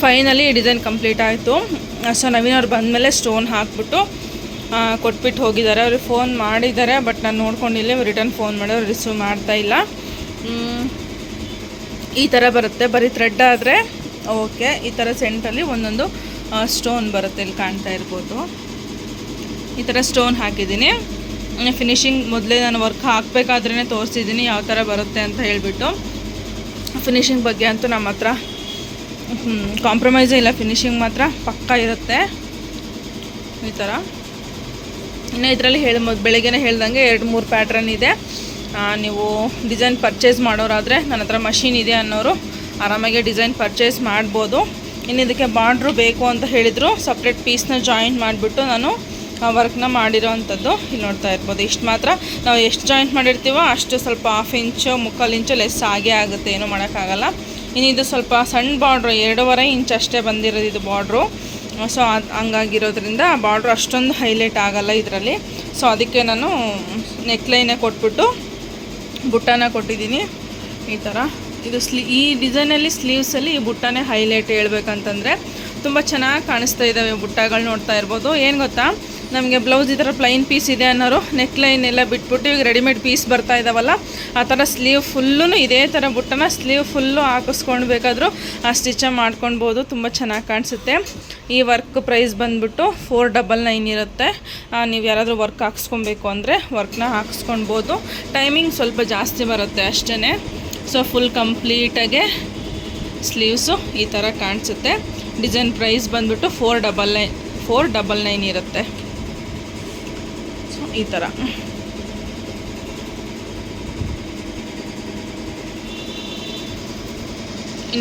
Finally design complete ಆಯಿತು. So Naveen ಅವ್ರು ಬಂದಮೇಲೆ ಸ್ಟೋನ್ ಹಾಕ್ಬಿಟ್ಟು ಕೊಟ್ಬಿಟ್ಟು ಹೋಗಿದ್ದಾರೆ. ಅವ್ರಿಗೆ ಫೋನ್ ಮಾಡಿದ್ದಾರೆ, ಬಟ್ ನಾನು ನೋಡ್ಕೊಂಡಿಲ್ಲ. ರಿಟರ್ನ್ ಫೋನ್ ಮಾಡೋರು ರಿಸೀವ್ ಮಾಡ್ತಾಯಿಲ್ಲ. ಈ ಥರ ಬರುತ್ತೆ, ಬರೀ ಥ್ರೆಡ್ ಆದರೆ ಓಕೆ. ಈ ಥರ ಸೆಂಟಲ್ಲಿ ಒಂದೊಂದು ಸ್ಟೋನ್ ಬರುತ್ತೆ, ಇಲ್ಲಿ ಕಾಣ್ತಾ ಇರ್ಬೋದು. ಈ ಥರ ಸ್ಟೋನ್ ಹಾಕಿದ್ದೀನಿ. ಫಿನಿಶಿಂಗ್ ಮೊದಲೇ ನಾನು ವರ್ಕ್ ಹಾಕಬೇಕಾದ್ರೇ ತೋರಿಸಿದ್ದೀನಿ ಯಾವ ಥರ ಬರುತ್ತೆ ಅಂತ ಹೇಳಿಬಿಟ್ಟು. ಫಿನಿಶಿಂಗ್ ಬಗ್ಗೆ ಅಂತೂ ನಮ್ಮ ಹತ್ರ ಕಾಂಪ್ರಮೈಸೇ ಇಲ್ಲ, ಫಿನಿಶಿಂಗ್ ಮಾತ್ರ ಪಕ್ಕಾ ಇರುತ್ತೆ. ಈ ಥರ ಇನ್ನು ಇದರಲ್ಲಿ ಬೆಳಗ್ಗೆನೇ ಹೇಳ್ದಂಗೆ 2-3 ಪ್ಯಾಟ್ರನ್ ಇದೆ. ನೀವು ಡಿಸೈನ್ ಪರ್ಚೇಸ್ ಮಾಡೋರಾದರೆ ನನ್ನ ಹತ್ರ ಮಷಿನ್ ಇದೆ ಅನ್ನೋರು ಆರಾಮಾಗಿ ಡಿಸೈನ್ ಪರ್ಚೇಸ್ ಮಾಡ್ಬೋದು. ಇನ್ನು ಇದಕ್ಕೆ ಬಾರ್ಡ್ರು ಬೇಕು ಅಂತ ಹೇಳಿದರು, ಸಪ್ರೇಟ್ ಪೀಸ್ನ ಜಾಯಿಂಟ್ ಮಾಡಿಬಿಟ್ಟು ನಾನು ವರ್ಕ್ನ ಮಾಡಿರೋ ಅಂಥದ್ದು ಇಲ್ಲಿ ನೋಡ್ತಾ ಇರ್ಬೋದು. ಇಷ್ಟು ಮಾತ್ರ ನಾವು ಎಷ್ಟು ಜಾಯಿಂಟ್ ಮಾಡಿರ್ತೀವೋ ಅಷ್ಟು ಸ್ವಲ್ಪ 1/2 ಇಂಚು 3/4 ಇಂಚು ಲೆಸ್ ಆಗೇ ಆಗುತ್ತೆ, ಏನೂ ಮಾಡೋಕ್ಕಾಗಲ್ಲ. ಇನ್ನು ಇದು ಸ್ವಲ್ಪ ಸಣ್ಣ ಬಾರ್ಡ್ರು, 2.5 ಇಂಚ್ ಅಷ್ಟೇ ಬಂದಿರೋದು ಇದು ಬಾರ್ಡ್ರು. ಸೊ ಹಂಗಾಗಿರೋದ್ರಿಂದ ಬಾರ್ಡ್ರು ಅಷ್ಟೊಂದು ಹೈಲೈಟ್ ಆಗೋಲ್ಲ ಇದರಲ್ಲಿ. ಸೊ ಅದಕ್ಕೆ ನಾನು ನೆಕ್ಲೈನೇ ಕೊಟ್ಬಿಟ್ಟು ಬುಟ್ಟಾನ ಕೊಟ್ಟಿದ್ದೀನಿ. ಈ ಥರ ಇದು ಈ ಡಿಸೈನಲ್ಲಿ ಸ್ಲೀವ್ಸಲ್ಲಿ ಈ ಬುಟ್ಟಾನೇ ಹೈಲೈಟ್ ಹೇಳ್ಬೇಕಂತಂದರೆ ತುಂಬ ಚೆನ್ನಾಗಿ ಕಾಣಿಸ್ತಾ ಇದ್ದಾವೆ ಬುಟ್ಟಗಳು. ನೋಡ್ತಾ ಇರ್ಬೋದು. ಏನು ಗೊತ್ತಾ, ನಮಗೆ ಬ್ಲೌಸ್ ಈ ಥರ ಪ್ಲೈನ್ ಪೀಸ್ ಇದೆ ಅನ್ನೋರು ನೆಕ್ಲೈನ್ ಎಲ್ಲ ಬಿಟ್ಬಿಟ್ಟು ಈಗ ರೆಡಿಮೇಡ್ ಪೀಸ್ ಬರ್ತಾ ಇದ್ದಾವಲ್ಲ, ಆ ಥರ ಸ್ಲೀವ್ ಫುಲ್ಲೂ ಇದೇ ಥರ ಬುಟ್ಟನ ಸ್ಲೀವ್ ಫುಲ್ಲು ಹಾಕಿಸ್ಕೊಂಡು ಬೇಕಾದರೂ ಸ್ಟಿಚ್ ಮಾಡ್ಕೊಳ್ಬೋದು. ತುಂಬ ಚೆನ್ನಾಗಿ ಕಾಣಿಸುತ್ತೆ. ಈ ವರ್ಕ್ ಪ್ರೈಸ್ ಬಂದುಬಿಟ್ಟು 499 ಇರುತ್ತೆ. ನೀವು ಯಾರಾದರೂ ವರ್ಕ್ ಹಾಕ್ಸ್ಕೊಬೇಕು ಅಂದರೆ ವರ್ಕ್ನ ಹಾಕಿಸ್ಕೊಳ್ಬೋದು. ಟೈಮಿಂಗ್ ಸ್ವಲ್ಪ ಜಾಸ್ತಿ ಬರುತ್ತೆ ಅಷ್ಟೇ. ಸೊ ಫುಲ್ ಕಂಪ್ಲೀಟಾಗೆ ಸ್ಲೀವ್ಸು ಈ ಥರ ಕಾಣಿಸುತ್ತೆ. ಡಿಸೈನ್ ಪ್ರೈಸ್ ಬಂದುಬಿಟ್ಟು 499 ಇರುತ್ತೆ. ಸೊ ಈ ಥರ